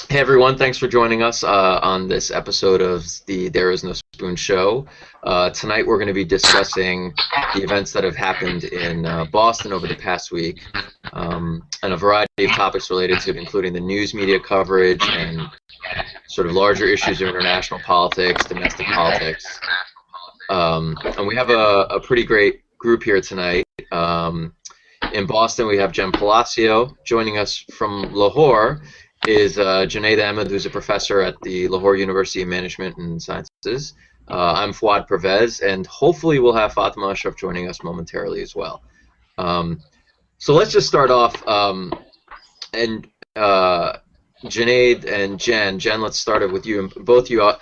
Hey everyone, thanks for joining us on this episode of the There Is No Spoon show. Tonight we're going to be discussing the events that have happened in Boston over the past week, and a variety of topics related to it, including the news media coverage and sort of larger issues of international politics, domestic politics. And we have a pretty great group here tonight. In Boston, we have Jen Palacio. Joining us from Lahore is Junaid, Ahmad, who's a professor at the Lahore University of Management and Sciences. I'm Fouad Pervez, and hopefully we'll have Fatima Ashraf joining us momentarily as well. So let's just start off, and Junaid and Jen, let's start it with you, and both you.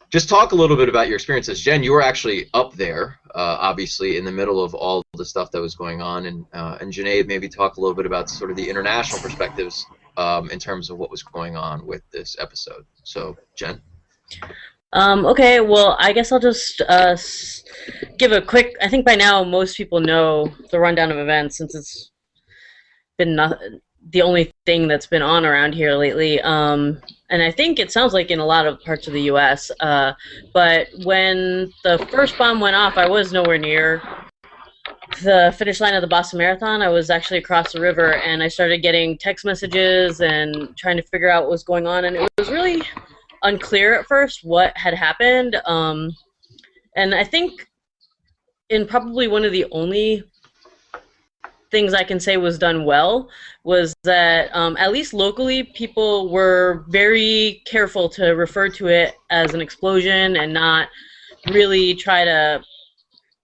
Just talk a little bit about your experiences. Jen, you were actually up there, obviously, in the middle of all the stuff that was going on, and Junaid, maybe talk a little bit about sort of the international perspectives in terms of what was going on with this episode. So, Jen? Okay, well, I guess I'll just give a quick. I think by now most people know the rundown of events since it's been the only thing that's been on around here lately. And I think it sounds like in a lot of parts of the U.S. But when the first bomb went off, I was nowhere near the finish line of the Boston Marathon. I was actually across the river, and I started getting text messages and trying to figure out what was going on. And it was really unclear at first what had happened. And I think in probably one of the only things I can say was done well was that at least locally people were very careful to refer to it as an explosion and not really try to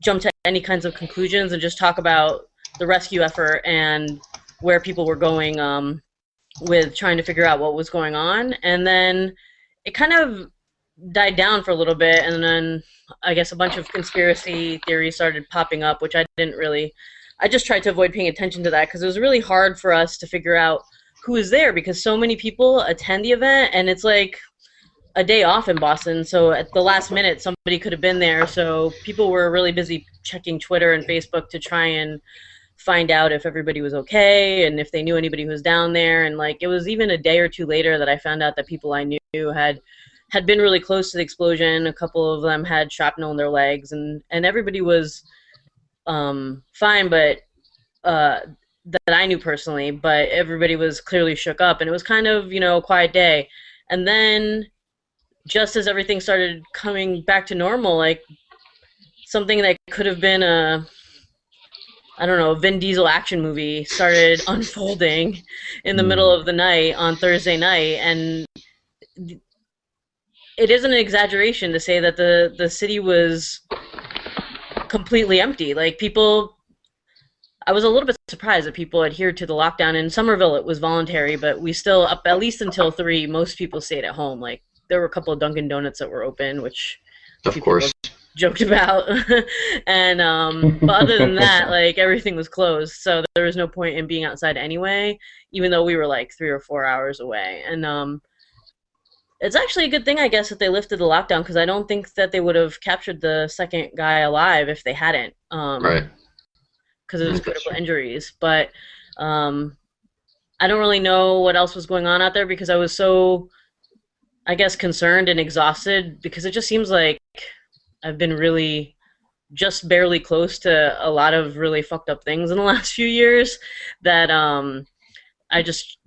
jump to any kinds of conclusions and just talk about the rescue effort and where people were going with trying to figure out what was going on. And then it kind of died down for a little bit, and then I guess a bunch of conspiracy theories started popping up, which I just tried to avoid paying attention to that because it was really hard for us to figure out who was there because so many people attend the event, and it's like a day off in Boston, so at the last minute somebody could have been there, so people were really busy checking Twitter and Facebook to try and find out if everybody was okay and if they knew anybody who was down there. And like it was even a day or two later that I found out that people I knew had been really close to the explosion. A couple of them had shrapnel in their legs, and everybody was fine, but that I knew personally, but everybody was clearly shook up, and it was kind of, a quiet day. And then just as everything started coming back to normal, like something that could have been a Vin Diesel action movie started unfolding in the middle of the night on Thursday night. And it isn't an exaggeration to say that the city was completely empty. Like I was a little bit surprised that people adhered to the lockdown. In Somerville, it was voluntary, but we still, up at least until 3, most people stayed at home. Like there were a couple of Dunkin' Donuts that were open, which Of course. joked about. And but other than that, like everything was closed, so there was no point in being outside anyway, even though we were like 3 or 4 hours away. And it's actually a good thing, I guess, that they lifted the lockdown, because I don't think that they would have captured the second guy alive if they hadn't. Right. Because of his critical injuries. But I don't really know what else was going on out there because I was so, I guess, concerned and exhausted, because it just seems like I've been really just barely close to a lot of really fucked up things in the last few years that I just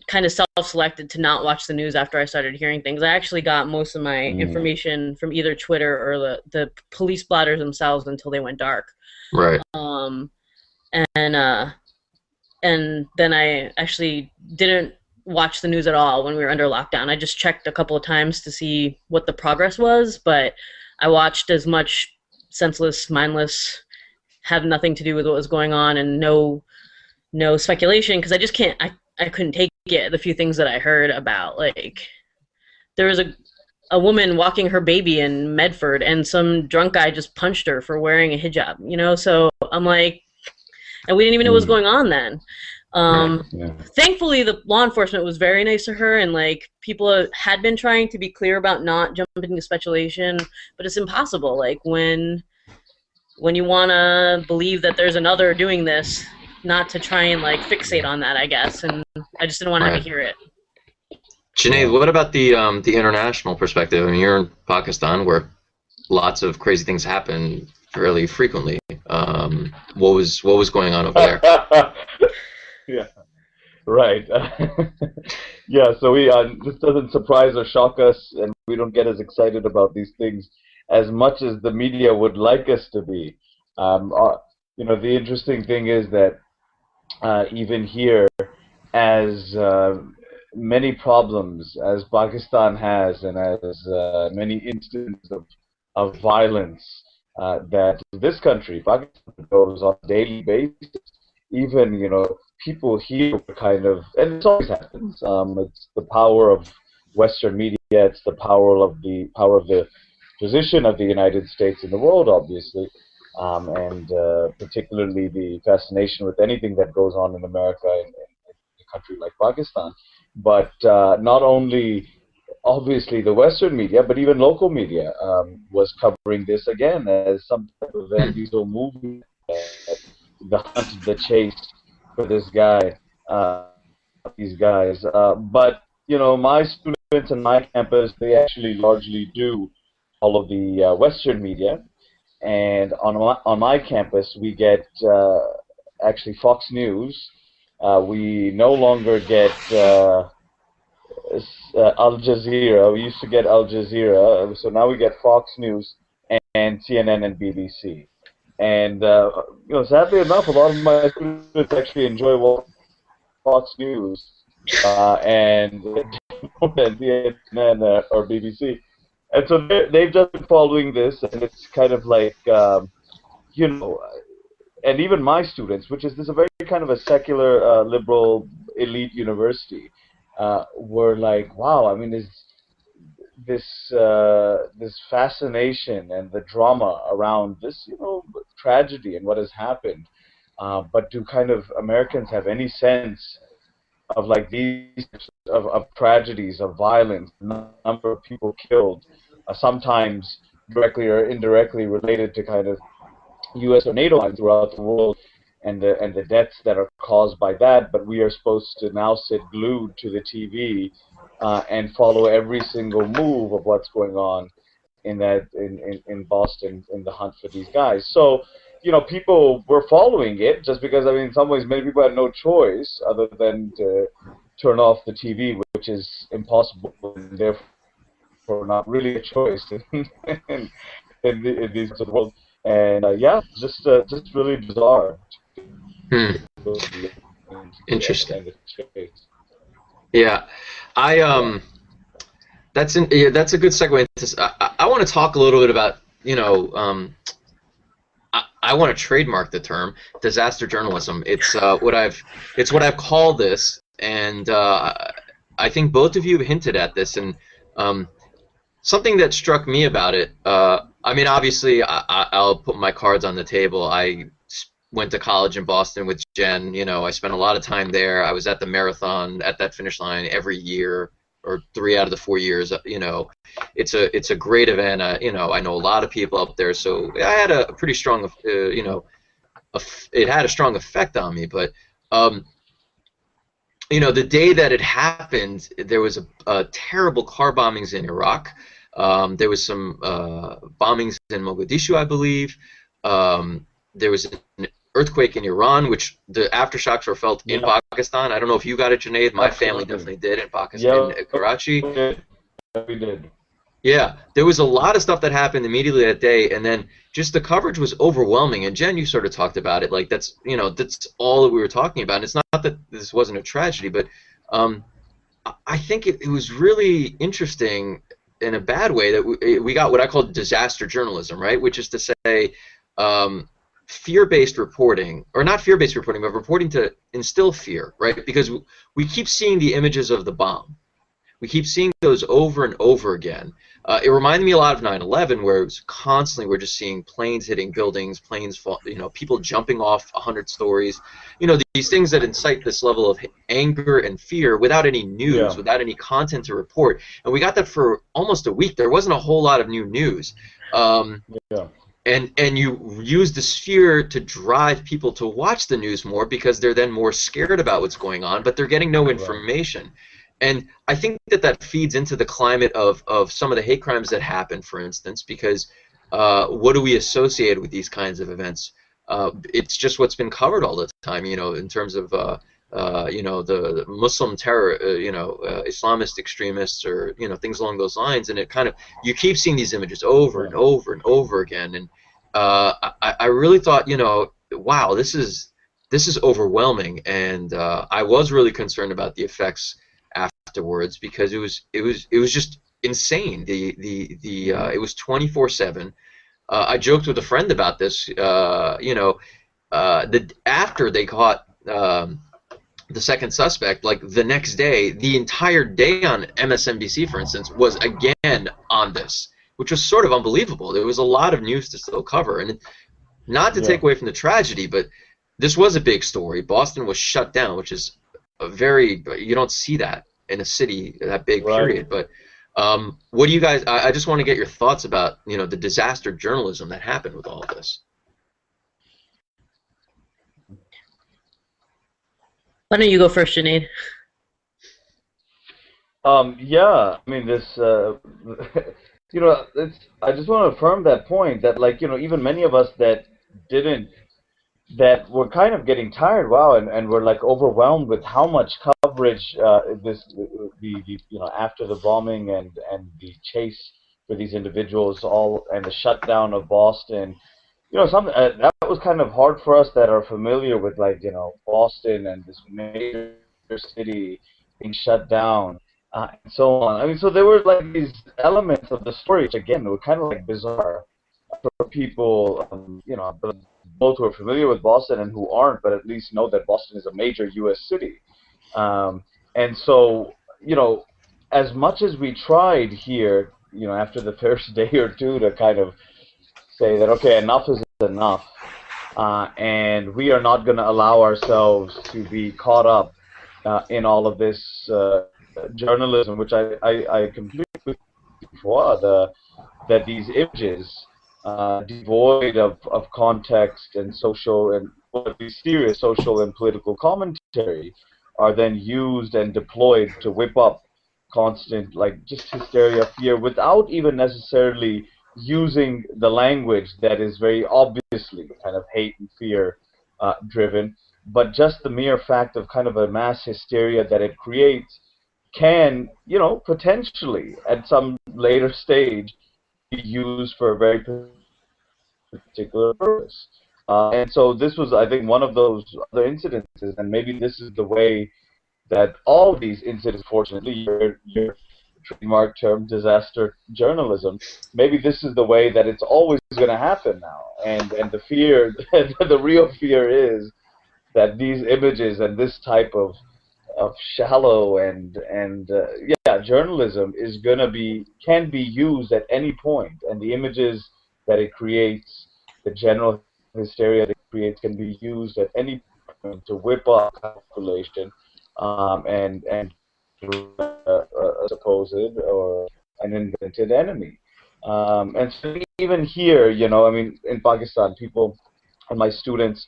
kind of self-selected to not watch the news after I started hearing things. I actually got most of my information from either Twitter or the police blotters themselves until they went dark. Right. And then I actually didn't watch the news at all when we were under lockdown. I just checked a couple of times to see what the progress was, but I watched as much senseless, mindless, have nothing to do with what was going on, and no speculation, because I just can't, I couldn't take it, the few things that I heard about. Like, there was a woman walking her baby in Medford, and some drunk guy just punched her for wearing a hijab, so I'm like, and we didn't even know what was going on then. Thankfully, the law enforcement was very nice to her, and like people had been trying to be clear about not jumping into speculation, but it's impossible. Like when you want to believe that there's another doing this, not to try and like fixate on that, I guess. And I just didn't want to have to hear it. Junaid, what about the international perspective? I mean, you're in Pakistan, where lots of crazy things happen fairly frequently. What was going on over there? Yeah, right. Yeah, so we this doesn't surprise or shock us, and we don't get as excited about these things as much as the media would like us to be. Um, uh, the interesting thing is that even here, as many problems as Pakistan has, and as many instances of violence that this country, Pakistan, goes on a daily basis. Even people here kind of, and it always happens. It's the power of Western media. It's the power of the position of the United States in the world, obviously, and particularly the fascination with anything that goes on in America in a country like Pakistan. But not only obviously the Western media, but even local media was covering this again as some type of Van Diesel movie, the hunt, the chase for this guy, these guys. But my students in my campus, they actually largely do all of the Western media, and on my campus, we get actually Fox News. We no longer get Al Jazeera. We used to get Al Jazeera, so now we get Fox News and CNN and BBC. And sadly enough, a lot of my students actually enjoy watching Fox News and CNN or BBC. And so they've just been following this, and it's kind of like, you know, and even my students, which is this a very kind of a secular, liberal, elite university, were like, wow, I mean, this fascination and the drama around this, tragedy and what has happened. But do kind of Americans have any sense of like these types of tragedies, of violence, the number of people killed, sometimes directly or indirectly related to kind of U.S. or NATO lines throughout the world, and the deaths that are caused by that? But we are supposed to now sit glued to the TV and follow every single move of what's going on in Boston in the hunt for these guys. So, people were following it just because, I mean, in some ways, many people had no choice other than to turn off the TV, which is impossible, and therefore not really a choice in these parts of the world. And yeah, just really bizarre. Hmm. Interesting. Yeah, I that's a good segue into this. I want to talk a little bit about I want to trademark the term disaster journalism. It's what I've called this, and I think both of you hinted at this, and something that struck me about it. I mean, obviously, I'll put my cards on the table. I went to college in Boston with Jen. I spent a lot of time there. I was at the marathon, at that finish line every year, or 3 out of the 4 years. It's a great event. I know a lot of people up there, so I had a pretty strong, it had a strong effect on me. But the day that it happened, there was a terrible car bombings in Iraq. There was some bombings in Mogadishu, I believe. There was an earthquake in Iran, which the aftershocks were felt in Pakistan. I don't know if you got it, Junaid. My family definitely did in Pakistan, in Karachi. We did. Yeah, there was a lot of stuff that happened immediately that day, and then just the coverage was overwhelming. And Jen, you sort of talked about it, like that's all that we were talking about. And it's not that this wasn't a tragedy, but I think it was really interesting in a bad way that we got what I call disaster journalism, right? Which is to say, fear-based reporting, or not fear-based reporting, but reporting to instill fear, right? Because we keep seeing the images of the bomb. We keep seeing those over and over again. It reminded me a lot of 9/11, where it was constantly we're just seeing planes hitting buildings, planes fall, people jumping off 100 stories. These things that incite this level of anger and fear without any news, without any content to report. And we got that for almost a week. There wasn't a whole lot of new news. And you use this fear to drive people to watch the news more because they're then more scared about what's going on, but they're getting no information. And I think that feeds into the climate of some of the hate crimes that happen, for instance, because what do we associate with these kinds of events? It's just what's been covered all the time, in terms of the Muslim terror, Islamist extremists, or things along those lines, and it kind of, you keep seeing these images over and over and over again, and I really thought, wow, this is overwhelming, and I was really concerned about the effects afterwards, because it was just insane. It was 24/7. I joked with a friend about this. After they caught the second suspect, like the next day, the entire day on MSNBC, for instance, was again on this, which was sort of unbelievable. There was a lot of news to still cover, and not to take away from the tragedy, but this was a big story. Boston was shut down, which is you don't see that in a city that big, period. But what do you guys? I just want to get your thoughts about the disaster journalism that happened with all of this. Why don't you go first, Junaid? Yeah, I mean, this, I just want to affirm that point that, like, even many of us that were kind of getting tired, and were like overwhelmed with how much coverage after the bombing and the chase for these individuals, and the shutdown of Boston. Something that was kind of hard for us that are familiar with, like, Boston and this major city being shut down, and so on. I mean, so there were like these elements of the story, which again were kind of like bizarre for people, both who are familiar with Boston and who aren't, but at least know that Boston is a major U.S. city. And so, as much as we tried here, after the first day or two, to kind of say that, okay, enough is enough, and we are not going to allow ourselves to be caught up in all of this journalism, which I completely agree with Fouad, that these images, devoid of context and social and serious social and political commentary, are then used and deployed to whip up constant, like, just hysteria, fear, without even necessarily using the language that is very obviously kind of hate and fear driven, but just the mere fact of kind of a mass hysteria that it creates can, potentially at some later stage be used for a very particular purpose. And so this was, I think, one of those other incidences, and maybe this is the way that all these incidents, fortunately, your trademark term, disaster journalism, maybe this is the way that it's always going to happen now. And the fear, the real fear is that these images and this type of shallow and journalism is can be used at any point, and the images that it creates, the general hysteria that it creates, can be used at any point to whip up population and a supposed or an invented enemy. And so even here, I mean, in Pakistan, people and my students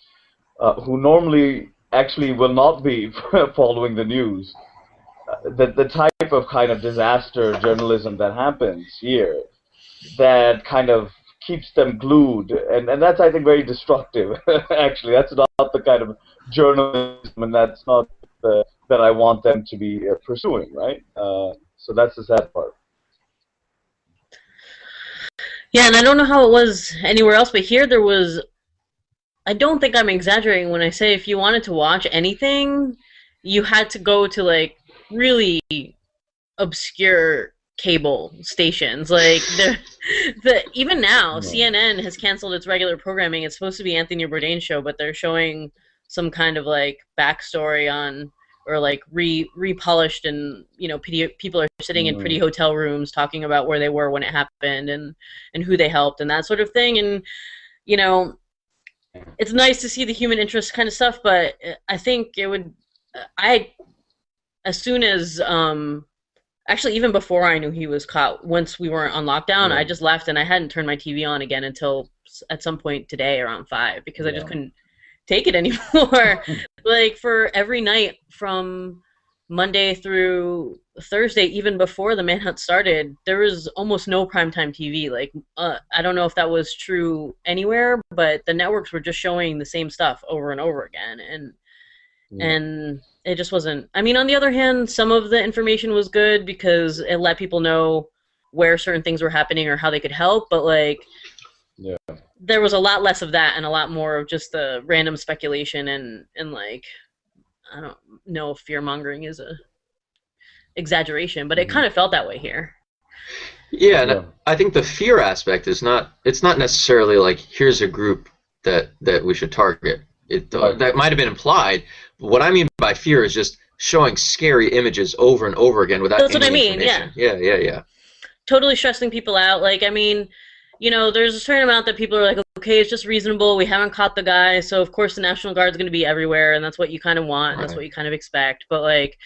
who normally actually will not be following the news, the type of kind of disaster journalism that happens here, that kind of keeps them glued, and that's, I think, very destructive. Actually, that's not the kind of journalism, and that's not that I want them to be pursuing, right? So that's the sad part. Yeah, and I don't know how it was anywhere else, but here there was, I don't think I'm exaggerating when I say if you wanted to watch anything, you had to go to, like, really obscure cable stations. Like, even now, CNN has canceled its regular programming. It's supposed to be Anthony Bourdain's show, but they're showing some kind of, like, backstory on, or, like, repolished, and, people are sitting in pretty hotel rooms talking about where they were when it happened, and who they helped, and that sort of thing. And, it's nice to see the human interest kind of stuff, but I think it would, as soon as, actually, even before I knew he was caught, once we weren't on lockdown, I just left, and I hadn't turned my TV on again until at some point today around 5, because I just couldn't take it anymore. Like, for every night from Monday through Thursday, even before the manhunt started, there was almost no primetime TV. Like, I don't know if that was true anywhere, but the networks were just showing the same stuff over and over again, and it just wasn't. I mean, on the other hand, some of the information was good because it let people know where certain things were happening or how they could help, but like, there was a lot less of that and a lot more of just the random speculation and like, I don't know if fear mongering is a exaggeration, but it kind of felt that way here. Yeah, and I think the fear aspect is it's not necessarily like here's a group that we should target. That might have been implied, but what I mean by fear is just showing scary images over and over again without That's any what I mean, information. yeah. Totally stressing people out. Like, I mean, you know, there's a certain amount that people are like, okay, it's just reasonable. We haven't caught the guy, so of course the National Guard's going to be everywhere, and that's what you kind of want. Right. That's what you kind of expect. But like,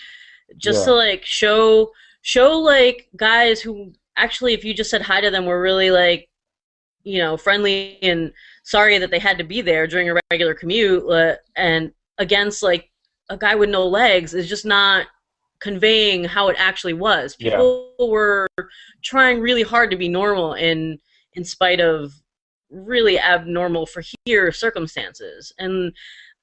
just to like show like guys who actually, if you just said hi to them, were really like, you know, friendly and sorry that they had to be there during a regular commute, and against like a guy with no legs is just not conveying how it actually was. People were trying really hard to be normal in spite of really abnormal for here circumstances. And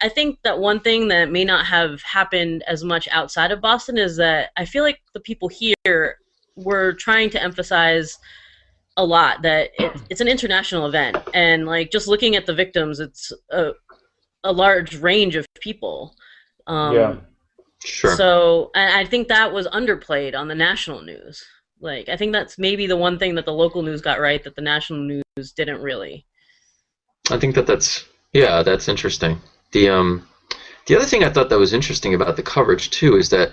I think that one thing that may not have happened as much outside of Boston is that I feel like the people here were trying to emphasize a lot that it's an international event, and like just looking at the victims, it's a large range of people. Sure. So I think that was underplayed on the national news. Like, I think that's maybe the one thing that the local news got right that the national news didn't really. I think that's interesting. The other thing I thought that was interesting about the coverage too is that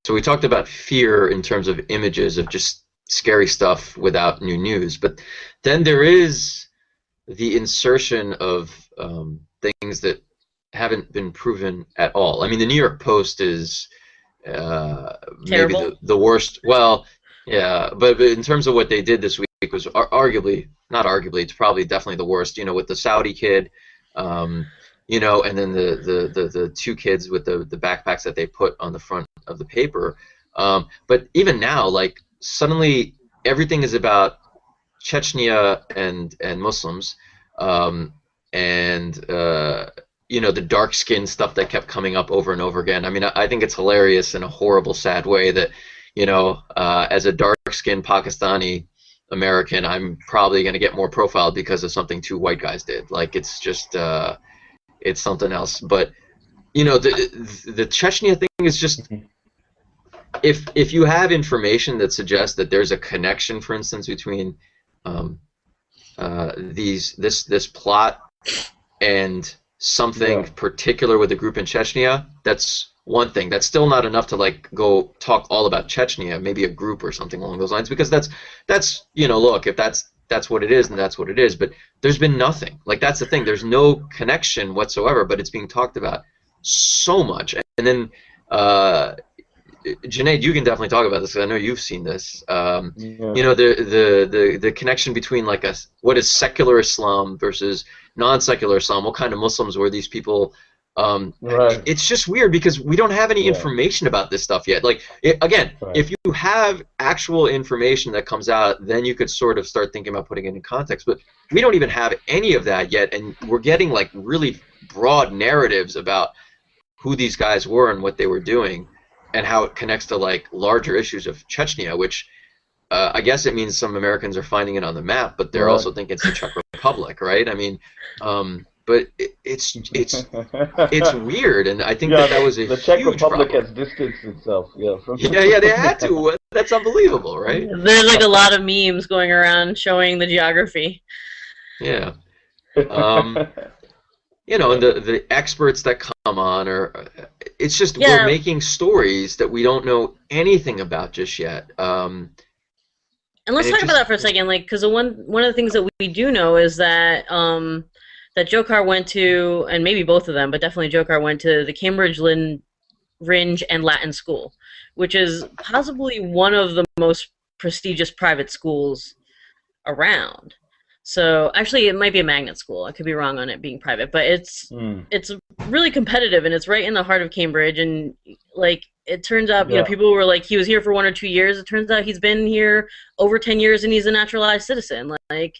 so we talked about fear in terms of images of just scary stuff without new news, but then there is the insertion of things that haven't been proven at all. I mean, the New York Post is maybe the worst. Well, yeah, but in terms of what they did this week was not arguably, it's probably definitely the worst. You know, with the Saudi kid, you know, and then the two kids with the backpacks that they put on the front of the paper. But even now, like suddenly everything is about Chechnya and Muslims, and you know, the dark-skinned stuff that kept coming up over and over again. I mean, I think it's hilarious in a horrible, sad way that, you know, as a dark-skinned Pakistani American, I'm probably going to get more profiled because of something two white guys did. Like, it's just, it's something else. But, you know, the Chechnya thing is just, if you have information that suggests that there's a connection, for instance, between this plot and something particular with a group in Chechnya, that's one thing. That's still not enough to like go talk all about Chechnya, maybe a group or something along those lines, because that's you know, look, if that's what it is, then that's what it is. But there's been nothing. Like, that's the thing. There's no connection whatsoever, but it's being talked about so much. And then Junaid, you can definitely talk about this because I know you've seen this. You know, the connection between like what is secular Islam versus non-secular Islam. What kind of Muslims were these people? It's just weird because we don't have any information about this stuff yet. Like, if you have actual information that comes out, then you could sort of start thinking about putting it in context. But we don't even have any of that yet, and we're getting like really broad narratives about who these guys were and what they were doing, and how it connects to like larger issues of Chechnya, which I guess it means some Americans are finding it on the map, but they're also thinking it's the Czech Republic, right? I mean, but it's weird, and I think that was a the Czech huge Republic problem. has distanced itself. From They had to. That's unbelievable, right? There's like a lot of memes going around showing the geography. Yeah. You know, and the experts that come on it's just we're making stories that we don't know anything about just yet. And let's talk about that for a second, like, because one of the things that we do know is that that Dzhokhar went to, and maybe both of them, but definitely Dzhokhar went to the Cambridge Rindge and Latin School, which is possibly one of the most prestigious private schools around. So actually, it might be a magnet school. I could be wrong on it being private, but it's really competitive, and it's right in the heart of Cambridge. And like, it turns out, you know, people were like, he was here for 1 or 2 years. It turns out he's been here over 10 years, and he's a naturalized citizen. Like,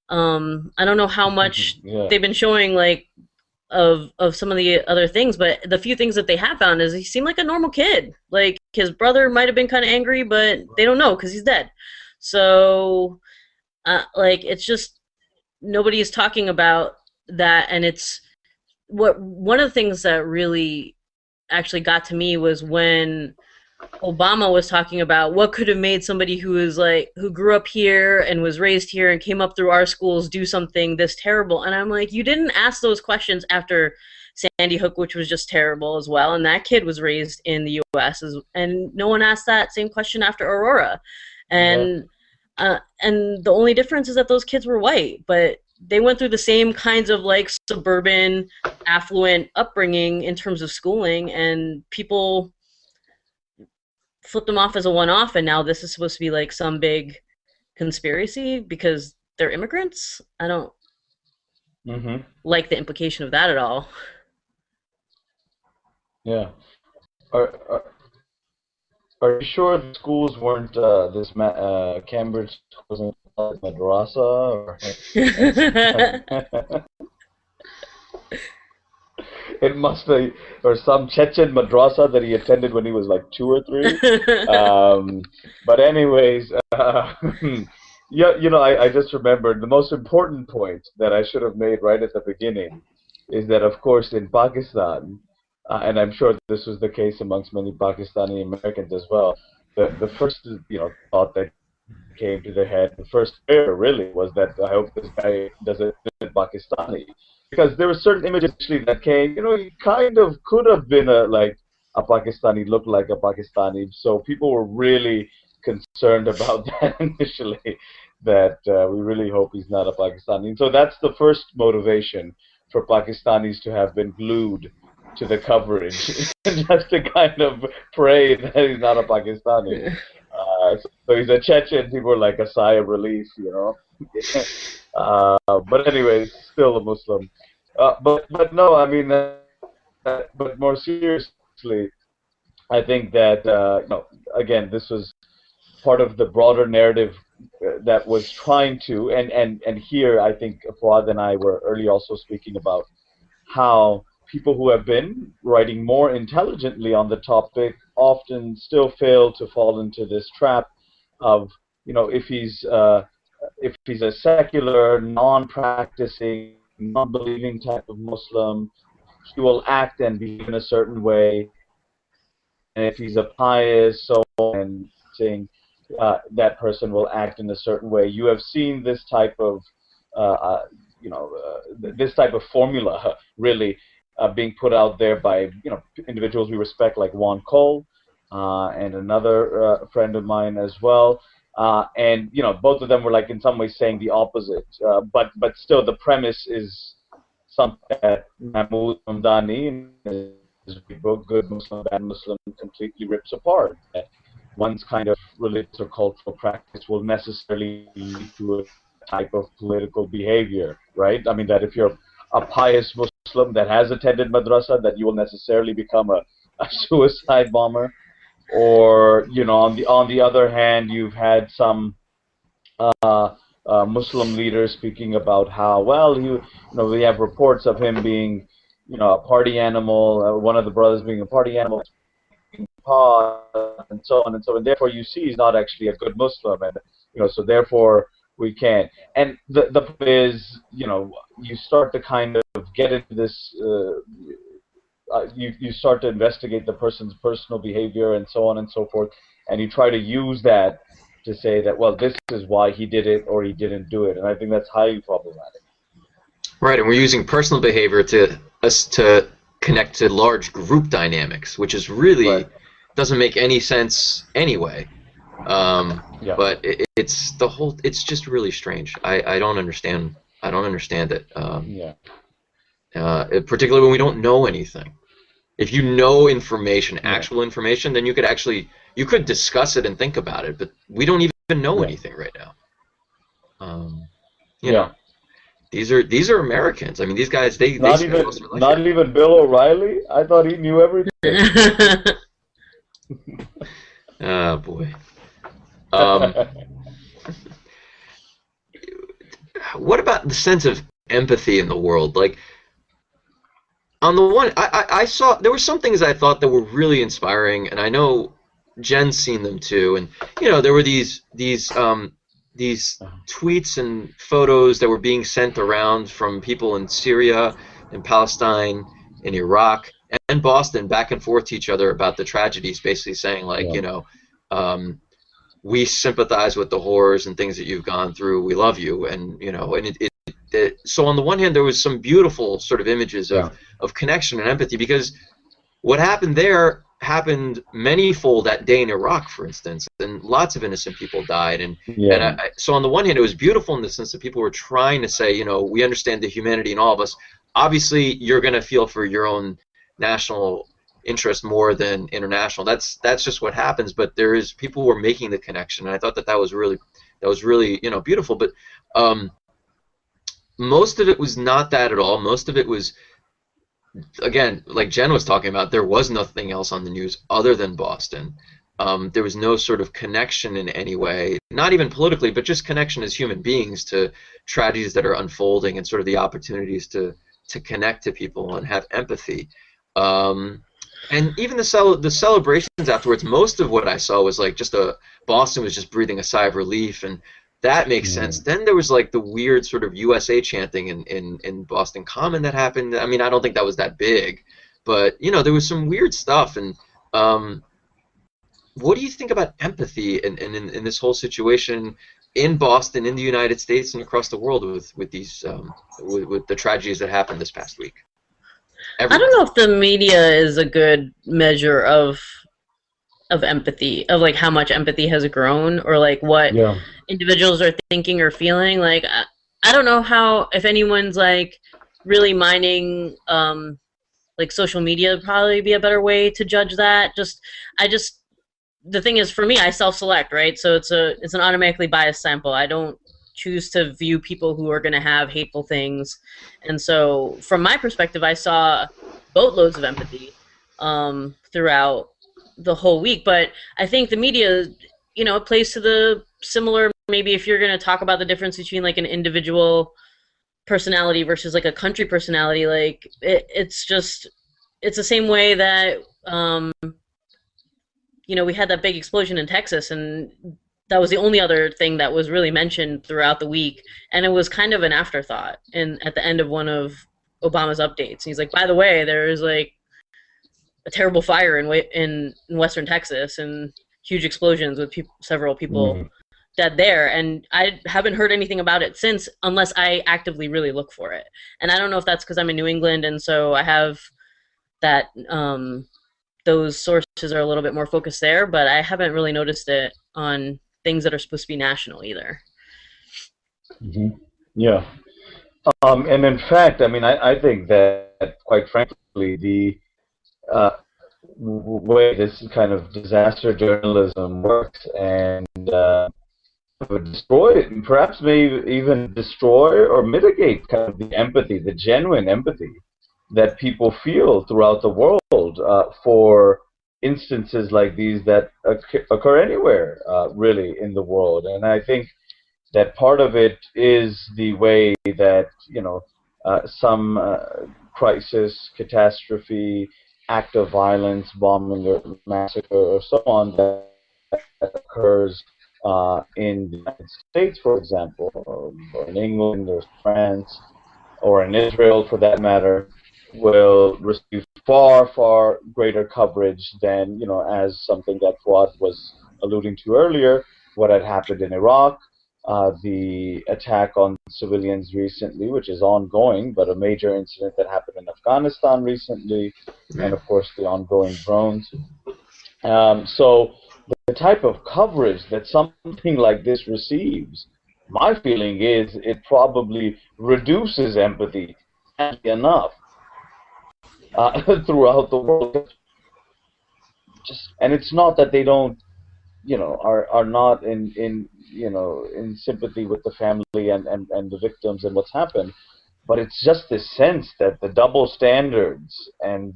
I don't know how much they've been showing, like, of some of the other things, but the few things that they have found is he seemed like a normal kid. Like, his brother might have been kind of angry, but they don't know because he's dead. So. Like, it's just nobody is talking about that, and it's one of the things that really actually got to me was when Obama was talking about what could have made somebody who grew up here and was raised here and came up through our schools do something this terrible. And I'm like, you didn't ask those questions after Sandy Hook, which was just terrible as well, and that kid was raised in the U.S. and no one asked that same question after Aurora. And the only difference is that those kids were white, but they went through the same kinds of, like, suburban, affluent upbringing in terms of schooling, and people flipped them off as a one-off, and now this is supposed to be like some big conspiracy because they're immigrants. I don't like the implication of that at all. Yeah. Are you sure the schools weren't Cambridge wasn't madrasa? Or it must be, or some Chechen madrasa that he attended when he was like 2 or 3. But anyways, I just remembered the most important point that I should have made right at the beginning is that, of course, in Pakistan. And I'm sure this was the case amongst many Pakistani Americans as well. The first, thought that came to their head, the first fear really was that I hope this guy doesn't fit Pakistani, because there were certain images actually that came. He kind of could have been a Pakistani, looked like a Pakistani. So people were really concerned about that initially. That we really hope he's not a Pakistani. And so that's the first motivation for Pakistanis to have been glued to the coverage, just to kind of pray that he's not a Pakistani. So he's a Chechen. People were like a sigh of relief, But anyways, still a Muslim. But no, I mean, but more seriously, I think that again, this was part of the broader narrative that was trying to, and here I think Fouad and I were early also speaking about how people who have been writing more intelligently on the topic often still fail to fall into this trap of, if he's a secular, non-practicing, non-believing type of Muslim, he will act and behave in a certain way. And if he's a pious soul and saying that person will act in a certain way. You have seen this type of, this type of formula really being put out there by individuals we respect, like Juan Cole and another friend of mine as well. And both of them were like in some ways saying the opposite. But still, the premise is something that Mahmoud Hamdani, in his book Good Muslim, Bad Muslim, completely rips apart. That one's kind of religious or cultural practice will necessarily lead to a type of political behavior, right? I mean, that if you're a pious Muslim that has attended madrasa, that you will necessarily become a suicide bomber, or on the other hand, you've had some Muslim leaders speaking about how we have reports of him being a party animal, one of the brothers being a party animal, and so on and so on. And therefore, you see, he's not actually a good Muslim, and so therefore we can't. And the problem is, you start to kind of get into this. You start to investigate the person's personal behavior and so on and so forth, and you try to use that to say that, well, this is why he did it or he didn't do it, and I think that's highly problematic. Right, and we're using personal behavior to connect to large group dynamics, which is really doesn't make any sense anyway. But it's just really strange. I don't understand. I don't understand it. Particularly when we don't know anything. If you know information, actual information, then you could discuss it and think about it. But we don't even know anything right now. You know, these are Americans. I mean, these guys they Not spend even most of their life not here. even Bill O'Reilly. I thought he knew everything. Oh boy. Um, what about the sense of empathy in the world? Like, on the one, I saw there were some things I thought that were really inspiring, and I know Jen's seen them too. And there were these tweets and photos that were being sent around from people in Syria, in Palestine, in Iraq, and Boston, back and forth to each other about the tragedies, basically saying like, we sympathize with the horrors and things that you've gone through. We love you, and so on the one hand, there was some beautiful sort of images of connection and empathy, because what happened there happened manyfold that day in Iraq, for instance, and lots of innocent people died. So on the one hand, it was beautiful in the sense that people were trying to say, we understand the humanity in all of us. Obviously, you're going to feel for your own national interest more than international. That's just what happens. But people who were making the connection, and I thought that was really beautiful. But most of it was not that at all. Most of it was, again, like Jen was talking about, there was nothing else on the news other than Boston. There was no sort of connection in any way, not even politically, but just connection as human beings to tragedies that are unfolding, and sort of the opportunities to connect to people and have empathy. And even the celebrations afterwards, most of what I saw was like Boston was just breathing a sigh of relief, and that makes sense. Then there was like the weird sort of USA chanting in Boston Common that happened. I mean, I don't think that was that big, but there was some weird stuff. And what do you think about empathy in this whole situation in Boston, in the United States, and across the world with these with the tragedies that happened this past week? I don't know if the media is a good measure of empathy, of like how much empathy has grown, or like what individuals are thinking or feeling. Like I don't know if anyone's like really mining like social media would probably be a better way to judge that. The thing is, for me, I self-select, right? So it's an automatically biased sample. I don't choose to view people who are going to have hateful things. And so from my perspective, I saw boatloads of empathy throughout the whole week. But I think the media, it plays to the similar, maybe if you're going to talk about the difference between like an individual personality versus like a country personality, like it's the same way that, we had that big explosion in Texas, and that was the only other thing that was really mentioned throughout the week, and it was kind of an afterthought. And at the end of one of Obama's updates, he's like, "By the way, there is like a terrible fire in Western Texas, and huge explosions with several people dead there." And I haven't heard anything about it since, unless I actively really look for it. And I don't know if that's because I'm in New England, and so I have that. Those sources are a little bit more focused there, but I haven't really noticed it on things that are supposed to be national either. Yeah. And in fact, I mean, I think that, quite frankly, the way this kind of disaster journalism works and would destroy, perhaps maybe even destroy or mitigate kind of the empathy, the genuine empathy that people feel throughout the world for instances like these that occur anywhere, really, in the world. And I think that part of it is the way that, some crisis, catastrophe, act of violence, bombing or massacre or so on that occurs in the United States, for example, or in England or France, or in Israel for that matter, will receive far, far greater coverage than, as something that Fouad was alluding to earlier, what had happened in Iraq, the attack on civilians recently, which is ongoing, but a major incident that happened in Afghanistan recently, and of course the ongoing drones. So the type of coverage that something like this receives, my feeling is it probably reduces empathy enough throughout the world. And it's not that they don't are not in sympathy with the family and the victims and what's happened. But it's just this sense that the double standards and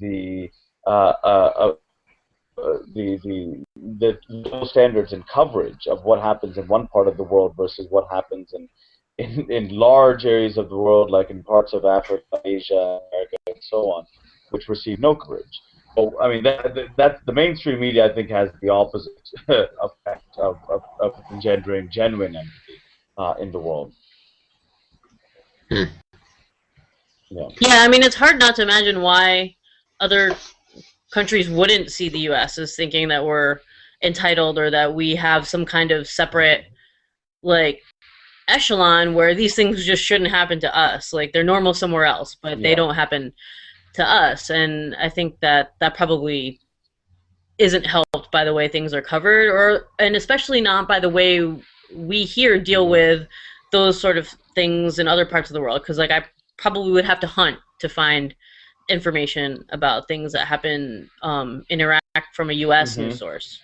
uh, uh, the double standards and coverage of what happens in one part of the world versus what happens in large areas of the world, like in parts of Africa, Asia, America, and so on, which receive no coverage. So, I mean, that's the mainstream media, I think, has the opposite effect of engendering genuine empathy in the world. Hmm. Yeah, I mean, it's hard not to imagine why other countries wouldn't see the U.S. as thinking that we're entitled or that we have some kind of separate, like, echelon where these things just shouldn't happen to us. Like, they're normal somewhere else, but they don't happen to us. And I think that probably isn't helped by the way things are covered, and especially not by the way we here deal with those sort of things in other parts of the world. Because, like, I probably would have to hunt to find information about things that happen in Iraq from a U.S. news source.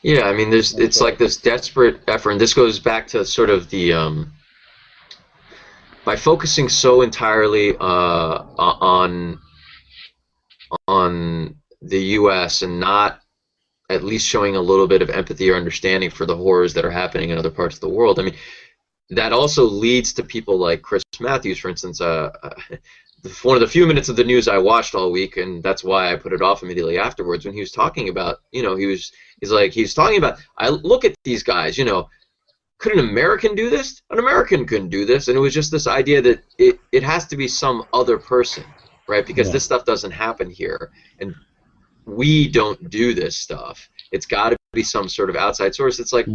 Yeah, I mean, it's like this desperate effort, and this goes back to sort of the by focusing so entirely on the U.S. and not at least showing a little bit of empathy or understanding for the horrors that are happening in other parts of the world. I mean, that also leads to people like Chris Matthews, for instance. One of the few minutes of the news I watched all week, and that's why I put it off immediately afterwards, when he was talking about, he's talking about, I look at these guys, could an American do this? An American couldn't do this. And it was just this idea that it has to be some other person, right? Because this stuff doesn't happen here. And we don't do this stuff. It's got to be some sort of outside source. It's like,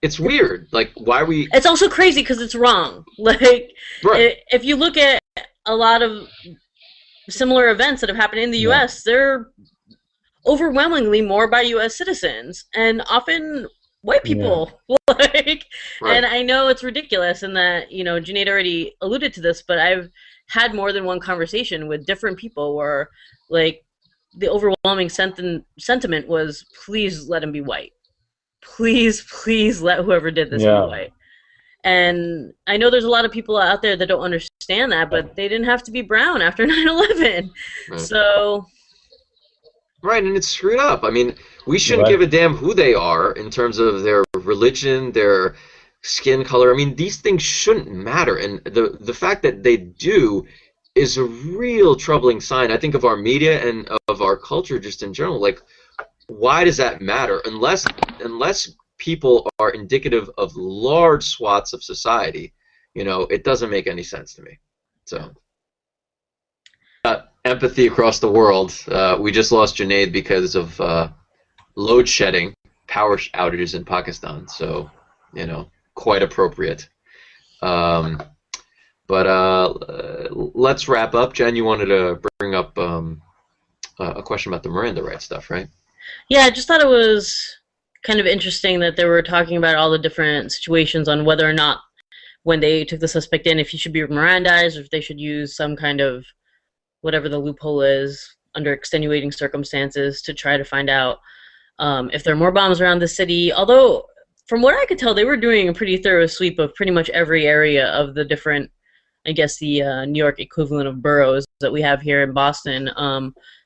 it's weird. Like, why are we... It's also crazy because it's wrong. Like, if you look at a lot of similar events that have happened in the U.S., they're overwhelmingly more by U.S. citizens, and often white people. And I know it's ridiculous, and that, Junaid already alluded to this, but I've had more than one conversation with different people where, like, the overwhelming sentiment was, please let him be white. Please let whoever did this be white. And I know there's a lot of people out there that don't understand that, but they didn't have to be brown after 9/11. So... Right, and it's screwed up. I mean, we shouldn't give a damn who they are in terms of their religion, their skin color. I mean, these things shouldn't matter. And the fact that they do is a real troubling sign, I think, of our media and of our culture just in general. Like, why does that matter? Unless people are indicative of large swaths of society, it doesn't make any sense to me. So... empathy across the world. We just lost Junaid because of load shedding, power outages in Pakistan. So, quite appropriate. But let's wrap up. Jen, you wanted to bring up a question about the Miranda rights stuff, right? Yeah, I just thought it was kind of interesting that they were talking about all the different situations on whether or not, when they took the suspect in, if he should be Mirandized or if they should use some kind of whatever the loophole is, under extenuating circumstances, to try to find out if there are more bombs around the city. Although, from what I could tell, they were doing a pretty thorough sweep of pretty much every area of the different, I guess the New York equivalent of boroughs that we have here in Boston.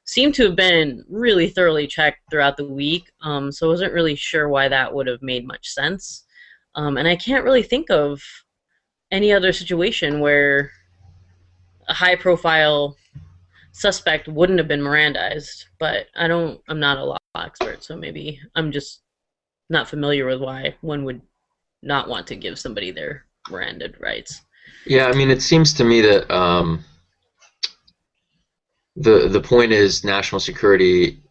Seemed to have been really thoroughly checked throughout the week, so I wasn't really sure why that would have made much sense. And I can't really think of any other situation where a high-profile suspect wouldn't have been Mirandized, but I'm not a law expert, so maybe I'm just not familiar with why one would not want to give somebody their Miranda rights. Yeah, I mean, it seems to me that the point is national security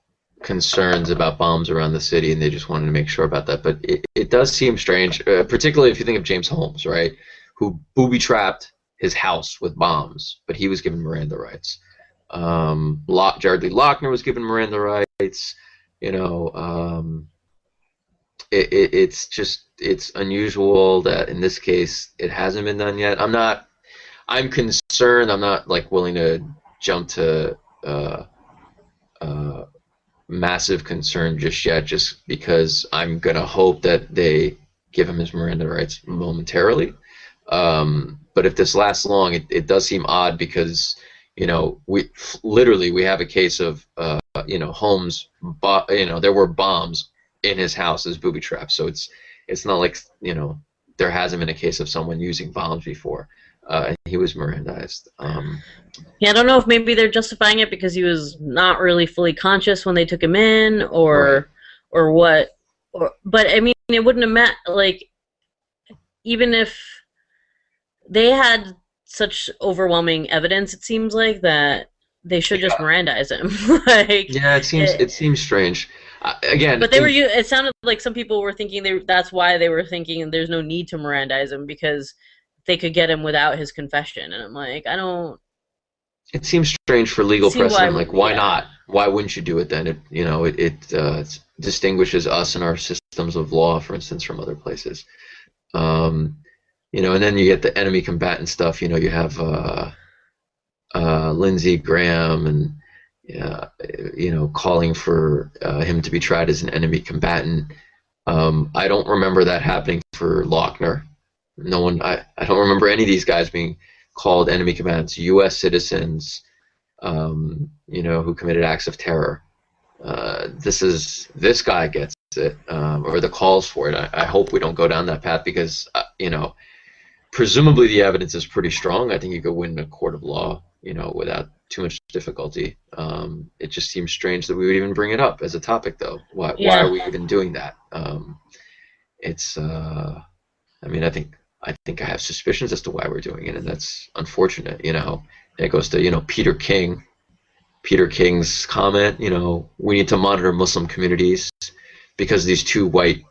concerns about bombs around the city, and they just wanted to make sure about that. But it does seem strange, particularly if you think of James Holmes, right, who booby-trapped his house with bombs, but he was given Miranda rights. Jared Lee Loughner was given Miranda rights. It's unusual that in this case it hasn't been done yet. I'm concerned. I'm not like willing to jump to massive concern just yet, just because I'm gonna hope that they give him his Miranda rights momentarily. But if this lasts long, it does seem odd because, we literally we have a case of Holmes, there were bombs in his house as booby traps. So it's not like there hasn't been a case of someone using bombs before. And he was Mirandized. Yeah, I don't know if maybe they're justifying it because he was not really fully conscious when they took him in, or what. But I mean, it wouldn't have meant, like, even if they had such overwhelming evidence, it seems like, that they should just Mirandize him. Like, yeah, it seems strange. Again, but it sounded like some people were thinking that's why they were thinking there's no need to Mirandize him, because they could get him without his confession. And I'm like, I don't. It seems strange for legal precedent. Like, why yeah. not? Why wouldn't you do it then? It distinguishes us and our systems of law, for instance, from other places. And then you get the enemy combatant stuff. You have Lindsey Graham and calling for him to be tried as an enemy combatant. I don't remember that happening for Lochner. No one. I don't remember any of these guys being called enemy combatants. U.S. citizens, who committed acts of terror. This guy gets it, or the calls for it. I hope we don't go down that path because presumably the evidence is pretty strong. I think you could win in a court of law, without too much difficulty. It just seems strange that we would even bring it up as a topic, though. Why are we even doing that? I think I have suspicions as to why we're doing it, and that's unfortunate. It goes to Peter King. Peter King's comment. We need to monitor Muslim communities because these two white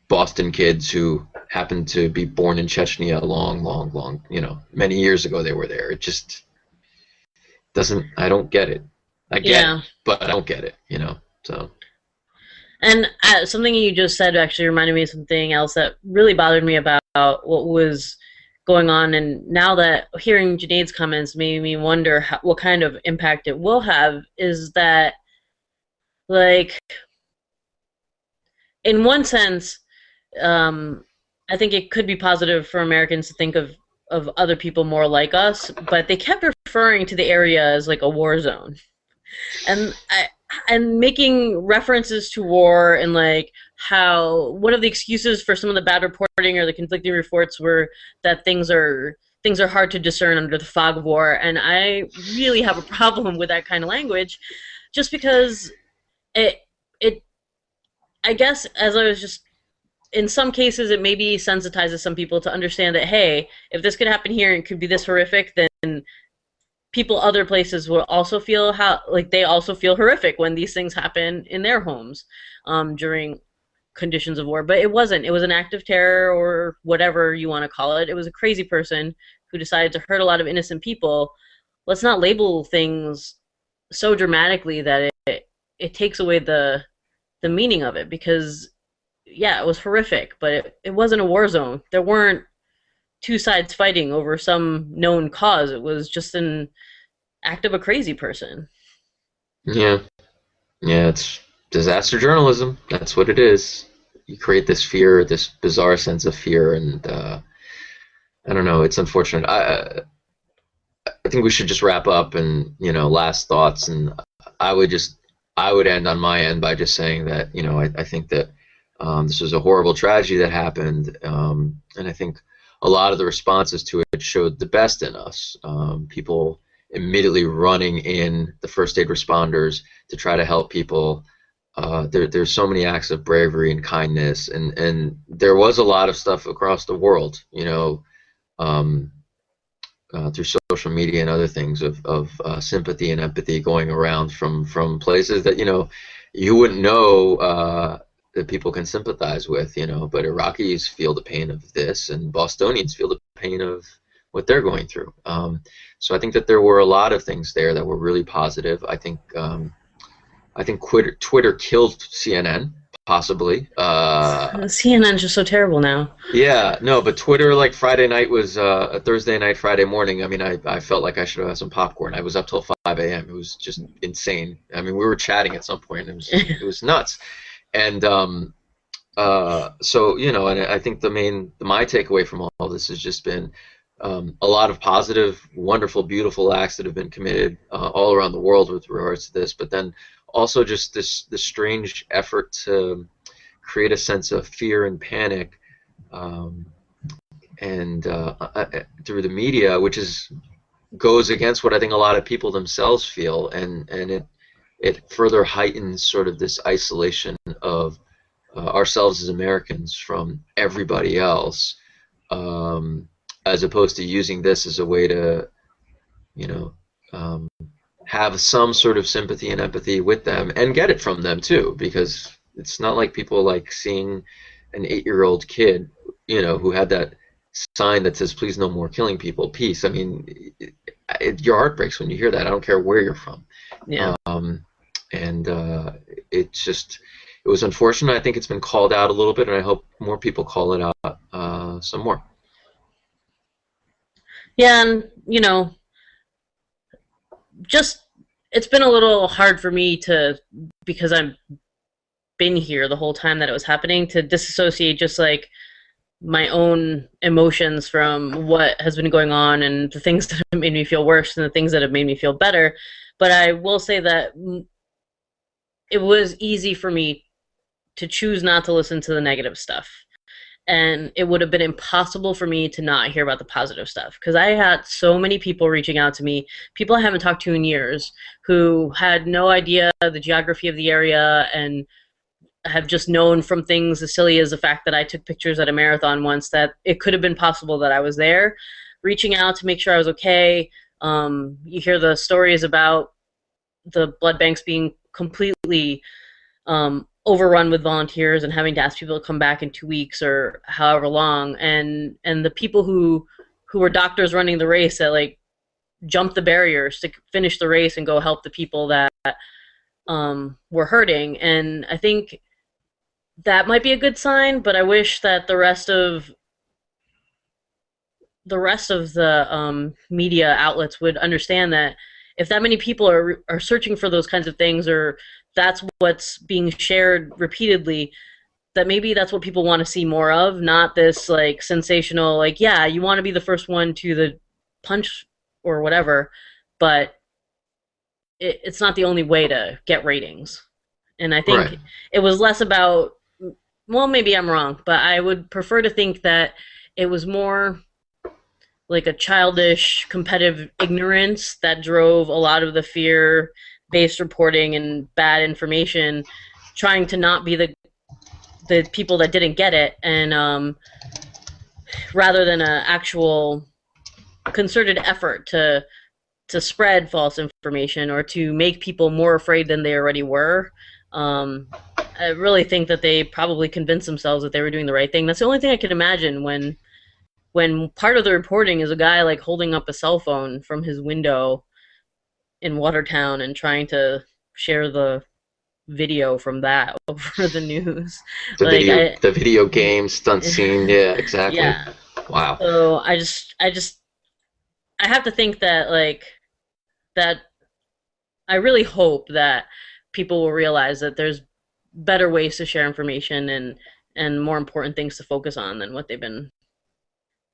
Boston kids who happened to be born in Chechnya long, many years ago they were there. It just doesn't. I don't get it. I get it, but I don't get it. So. And something you just said actually reminded me of something else that really bothered me about what was going on. And now that hearing Junaid's comments made me wonder what kind of impact it will have, is that, like, in one sense, I think it could be positive for Americans to think of other people more like us, but they kept referring to the area as like a war zone. And making references to war, and like how one of the excuses for some of the bad reporting or the conflicting reports were that things are hard to discern under the fog of war. And I really have a problem with that kind of language, just because it I guess, as I was just, in some cases it maybe sensitizes some people to understand that, hey, if this could happen here and it could be this horrific, then people other places will also feel they also feel horrific when these things happen in their homes during conditions of war. But it wasn't. It was an act of terror, or whatever you want to call it. It was a crazy person who decided to hurt a lot of innocent people. Let's not label things so dramatically that it takes away the meaning of it, because yeah, it was horrific, but it wasn't a war zone. There weren't two sides fighting over some known cause. It was just an act of a crazy person. Yeah, it's disaster journalism. That's what it is. You create this fear, this bizarre sense of fear, and I don't know. It's unfortunate. I think we should just wrap up, and last thoughts. And I would end on my end by just saying that I think that this was a horrible tragedy that happened, and I think a lot of the responses to it showed the best in us. People immediately running in, the first aid responders, to try to help people. There's so many acts of bravery and kindness, and there was a lot of stuff across the world, through social media and other things of sympathy and empathy going around from places that you wouldn't know that people can sympathize with, but Iraqis feel the pain of this, and Bostonians feel the pain of what they're going through. So I think that there were a lot of things there that were really positive. I think Twitter killed CNN possibly. CNN's just so terrible now. Yeah, no, but Twitter, like Friday night was a Thursday night, Friday morning. I mean, I felt like I should have had some popcorn. I was up till 5 a.m. It was just insane. I mean, we were chatting at some point. It was nuts. And so, you know, and I think my takeaway from all this has just been a lot of positive, wonderful, beautiful acts that have been committed all around the world with regards to this, but then also just this strange effort to create a sense of fear and panic, and through the media, which goes against what I think a lot of people themselves feel, and it further heightens sort of this isolation of ourselves as Americans from everybody else, as opposed to using this as a way to, you know, have some sort of sympathy and empathy with them and get it from them too, because it's not like people like seeing an 8-year-old kid, you know, who had that sign that says "Please no more killing people, peace." I mean, your heart breaks when you hear that. I don't care where you're from. Yeah. It was unfortunate. I think it's been called out a little bit, and I hope more people call it out some more. Yeah, and you know, just it's been a little hard for me because I've been here the whole time that it was happening, to disassociate just like my own emotions from what has been going on and the things that have made me feel worse and the things that have made me feel better. But I will say that it was easy for me to choose not to listen to the negative stuff. And it would have been impossible for me to not hear about the positive stuff, because I had so many people reaching out to me, people I haven't talked to in years, who had no idea the geography of the area and have just known from things as silly as the fact that I took pictures at a marathon once that it could have been possible that I was there, reaching out to make sure I was okay. You hear the stories about the blood banks being completely overrun with volunteers and having to ask people to come back in 2 weeks or however long, and the people who were doctors running the race that like jumped the barriers to finish the race and go help the people that were hurting. And I think that might be a good sign, but I wish that the rest of the media outlets would understand that if that many people are searching for those kinds of things, or that's what's being shared repeatedly, that maybe that's what people want to see more of, not this like sensational, like, yeah, you want to be the first one to the punch or whatever, but it's not the only way to get ratings. And I think it was less about, well, maybe I'm wrong, but I would prefer to think that it was more like a childish competitive ignorance that drove a lot of the fear-based reporting and bad information, trying to not be the people that didn't get it, and rather than an actual concerted effort to spread false information or to make people more afraid than they already were. I really think that they probably convinced themselves that they were doing the right thing. That's the only thing I can imagine when part of the reporting is a guy like holding up a cell phone from his window in Watertown and trying to share the video from that over the news. The video game stunt scene, yeah, exactly. Yeah. Wow. So I have to think that that I really hope that people will realize that there's better ways to share information and more important things to focus on than what they've been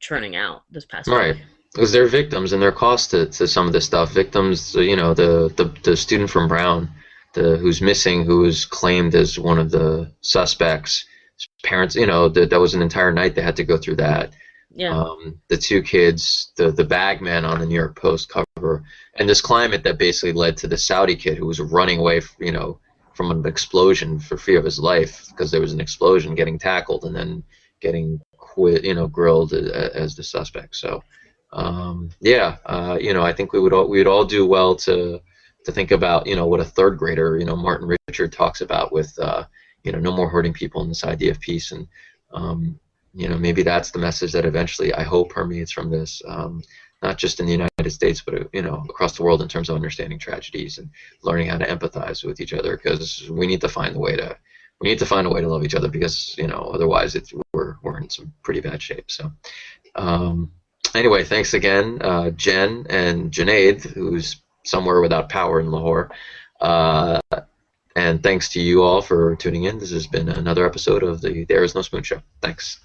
churning out this past week. Right, because they're victims and they're cost to some of this stuff. Victims, you know, the student from Brown, who's missing, who was claimed as one of the suspects. His parents, you know, that was an entire night they had to go through that. Yeah. The 2 kids, the bagman on the New York Post cover, and this climate that basically led to the Saudi kid who was running away, you know, from an explosion for fear of his life because there was an explosion, getting tackled and then getting grilled as the suspect. So, you know, I think we would all do well to think about, you know, what a 3rd grader, you know, Martin Richard talks about with, you know, no more hurting people and this idea of peace. And, you know, maybe that's the message that eventually I hope permeates from this, not just in the United States, but, you know, across the world in terms of understanding tragedies and learning how to empathize with each other, because we need to find a way we need to find a way to love each other because otherwise we're in some pretty bad shape. So anyway, thanks again, Jen and Junaid, who's somewhere without power in Lahore. And thanks to you all for tuning in. This has been another episode of the There Is No Spoon Show. Thanks.